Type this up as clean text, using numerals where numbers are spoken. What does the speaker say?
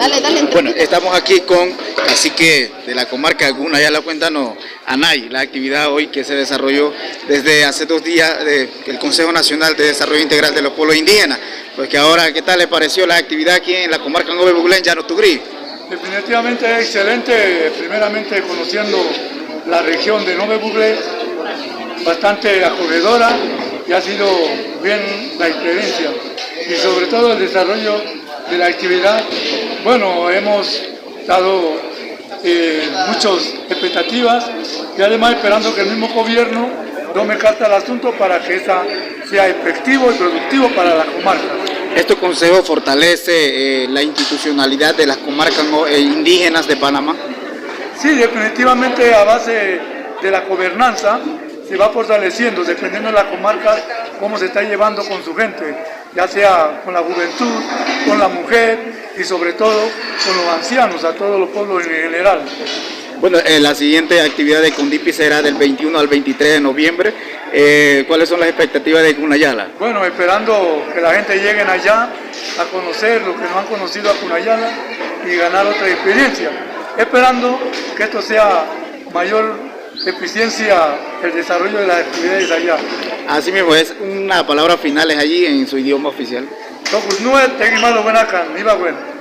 Dale, dale. Bueno, estamos aquí con cacique de la comarca de Cunayala. Cuéntanos, Anay, la actividad hoy que se desarrolló desde hace 2 días del Consejo Nacional de Desarrollo Integral de los Pueblos Indígenas. Pues que ahora, ¿qué tal le pareció la actividad aquí en la comarca Nove Buglén, Llano Tugrí? Definitivamente es excelente, primeramente conociendo la región de Nove Buglén, bastante acogedora y ha sido bien la experiencia y sobre todo el desarrollo de la actividad. Bueno, hemos dado muchas expectativas y además esperando que el mismo gobierno tome carta al asunto para que esa sea efectivo y productivo para la comarca. ¿Este consejo fortalece la institucionalidad de las comarcas indígenas de Panamá? Sí, definitivamente a base de la gobernanza se va fortaleciendo, dependiendo de la comarca, cómo se está llevando con su gente, ya sea con la juventud, con la mujer y sobre todo con los ancianos, a todos los pueblos en general. Bueno, la siguiente actividad de Condipi será del 21 al 23 de noviembre. ¿Cuáles son las expectativas de Cunayala? Bueno, esperando que la gente llegue allá a conocer lo que no han conocido a Cunayala y ganar otra experiencia, esperando que esto sea mayor eficiencia el desarrollo de las actividades allá. Así mismo, es una palabra final allí en su idioma oficial. Entonces, no es buena acá, iba bueno.